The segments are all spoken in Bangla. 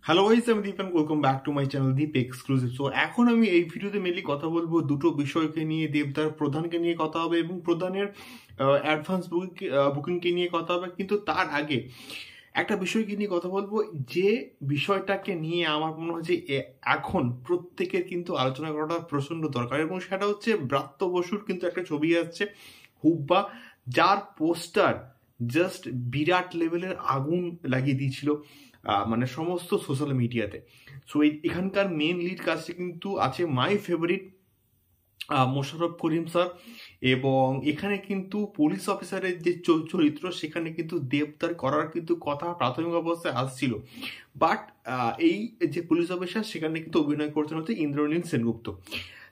হ্যালো গাইস, আমি Deep and welcome back to my channel Deep exclusive. So এখন আমি এই ভিডিওতে মেনলি কথা বলবো দুটো বিষয়কে নিয়ে। দেবদার প্রধানকে নিয়ে কথা হবে এবং প্রধানের অ্যাডভান্স বুকিংকে নিয়ে কথা হবে। কিন্তু তার আগে একটা বিষয়কে নিয়ে কথা বলবো, যে বিষয়টাকে নিয়ে আমার মনে হয় যে এখন প্রত্যেকের কিন্তু আলোচনা করাটা প্রচন্ড দরকার, এবং সেটা হচ্ছে ব্রাত্য বসুর কিন্তু একটা ছবি আসছে হুব্বা, যার পোস্টার জাস্ট বিরাট লেভেলের আগুন লাগিয়ে দিয়েছিল মানে সমস্ত সোশ্যাল মিডিয়াতে। সো এখানকার মেন লিড কাজটি কিন্তু আছে my favourite Mosharraf Karim sir, এবং এখানে কিন্তু পুলিশ অফিসারের যে চরিত্র সেখানে কিন্তু দেবদার করার কিন্তু কথা প্রাথমিক অবস্থায় আসছিল, বাট এই যে পুলিশ অফিসার সেখানে কিন্তু অভিনয় করছেন হচ্ছে ইন্দ্রনীল সেনগুপ্ত।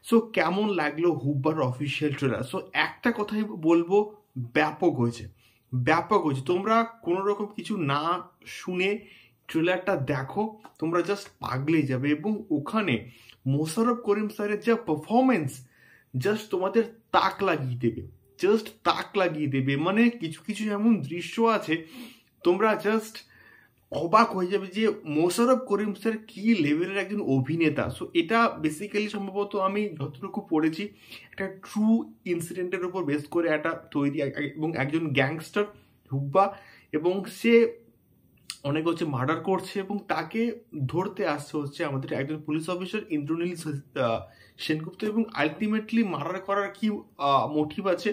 সো কেমন লাগলো হুব্বার অফিসিয়াল ট্রেলার? সো একটা কথাই বলবো, ব্যাপক হয়েছে, ব্যাপক হয়েছে। তোমরা কোনো রকম কিছু না শুনে ট্রেলারটা দেখো, তোমরা জাস্ট পাগলে যাবে। এবং ওখানে মোশাররফ করিম স্যারের যা পারফরমেন্স জাস্ট তোমাদের তাক লাগিয়ে দেবে, জাস্ট তাক লাগিয়ে দেবে। মানে কিছু কিছু এমন দৃশ্য আছে তোমরা জাস্ট অবাক হয়ে যাবে যে মোশাররফ করিম স্যার কি লেভেলের একজন অভিনেতা। সো এটা বেসিক্যালি সম্ভবত আমি যতটুকু পড়েছি একটা ট্রু ইনসিডেন্টের উপর বেস করে একটা তৈরি, এবং একজন গ্যাংস্টার হুব্বা, এবং সে অনেক হচ্ছে মার্ডার করছে এবং তাকে ধরতে আসছে হচ্ছে আমাদের একজন পুলিশ অফিসার ইন্দ্রনীল সেনগুপ্ত। এবং আলটিমেটলি মার্ডার করার কি মোটিভ আছে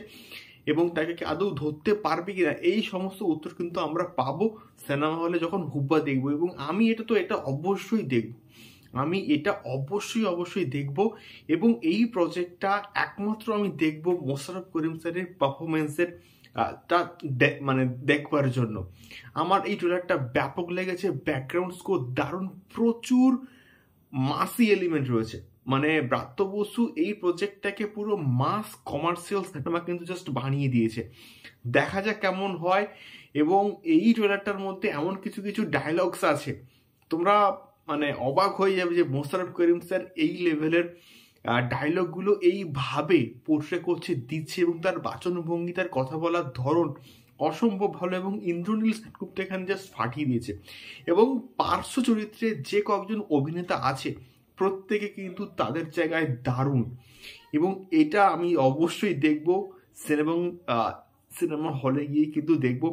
এবং তাকে কি আদৌ ধরতে পারবে কিনা, এই সমস্ত উত্তর কিন্তু আমরা পাবো সিনেমা হলে যখন হুব্বা দেখবো। এবং আমি এটা অবশ্যই দেখব, আমি এটা অবশ্যই দেখব। এবং এই প্রজেক্টটা একমাত্র আমি দেখব মোশাররফ করিম স্যারের পারফরমেন্সের তা মানে দেখবার জন্য। আমার এই ট্রেলারটা ব্যাপক লেগেছে, ব্যাকগ্রাউন্ড স্কোর দারুণ, প্রচুর মাসি এলিমেন্ট রয়েছে। মানে ব্রাত্য বসু এই প্রজেক্টটাকে পুরো মাস কমার্শিয়াল সিনেমা কিন্তু জাস্ট বানিয়ে দিয়েছে। দেখা যাক কেমন হয়। এবং এই ট্রেলারটার মধ্যে এমন কিছু কিছু ডায়লগস আছে তোমরা মানে অবাক হয়ে যাবে যে মোশাররফ করিম স্যার এই লেভেলের ডায়লগগুলো এইভাবে পোর্ট্রে করছে, দিচ্ছে, এবং তার বাচনভঙ্গি, তার কথা বলার ধরন অসম্ভব ভালো। এবং ইন্দ্রনীল সেনগুপ্ত এখানে জাস্ট ফাটিয়ে দিয়েছে। এবং পার্শ্ব চরিত্রে যে কয়েকজন অভিনেতা আছে প্রত্যেকে কিন্তু তাদের জায়গায় দারুণ। এবং এটা আমি অবশ্যই দেখবো সিনেমা হলে গিয়ে কিন্তু দেখবো।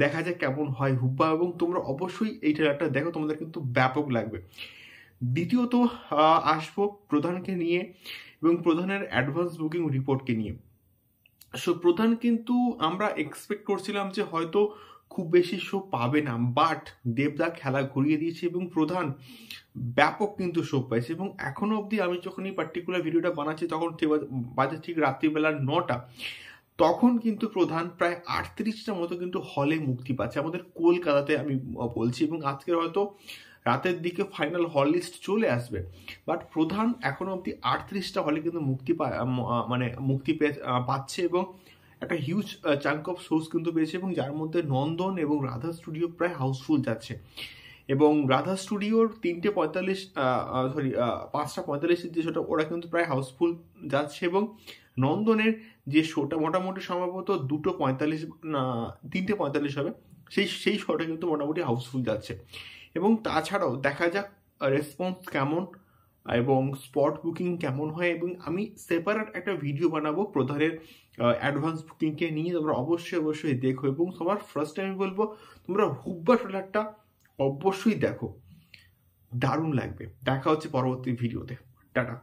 দেখা যাক কেমন হয় হুব্বা, এবং তোমরা অবশ্যই এই ট্রেলারটা দেখো, তোমাদের কিন্তু ব্যাপক লাগবে। দ্বিতীয়ত আসবো প্রধানকে নিয়ে এবং প্রধানের অ্যাডভান্স বুকিং রিপোর্টকে নিয়ে। সো প্রধান কিন্তু আমরা এক্সপেক্ট করছিলাম যে হয়তো খুব বেশি শো পাবে না, বাট দেবদা খেলা ঘুরিয়ে দিয়েছে এবং প্রধান ব্যাপক কিন্তু শো পাইছে। এবং এখনো অবধি আমি যখন এই পার্টিকুলার ভিডিওটা বানাচ্ছি তখন বাজে ঠিক রাত্রিবেলা 9টা, তখন কিন্তু প্রধান প্রায় 38টা মতো কিন্তু হলে মুক্তি পাচ্ছে আমাদের কলকাতাতে, আমি বলছি। এবং আজকের হয়তো রাতের দিকে ফাইনাল হল লিস্ট চলে আসবে, বাট প্রধান এখনো অবধি 38টা হলে কিন্তু মুক্তি পাচ্ছে, এবং একটা হিউজ চাঙ্ক অফ শোজ কিন্তু পেয়েছে। এবং যার মধ্যে নন্দন এবং রাধা স্টুডিও প্রায় হাউসফুল যাচ্ছে। এবং রাধা স্টুডিওর 5:45 যে শোটা ওরা কিন্তু প্রায় হাউসফুল যাচ্ছে। এবং নন্দনের যে শোটা মোটামুটি সম্ভবত 3:45 হবে, সেই শোটা কিন্তু মোটামুটি হাউসফুল যাচ্ছে। এবং তাছাড়াও দেখা যাক রেসপন্স কেমন এবং স্পট বুকিং কেমন হয়। এবং আমি সেপারেট একটা ভিডিও বানাবো প্রধানের অ্যাডভান্স বুকিংকে নিয়ে, তোমরা অবশ্যই দেখো। এবং সবার ফার্স্ট আমি বলবো তোমরা হুব্বা ট্রেলারটা অবশ্যই দেখো, দারুণ লাগবে। দেখা হচ্ছে পরবর্তী ভিডিওতে। টাটা।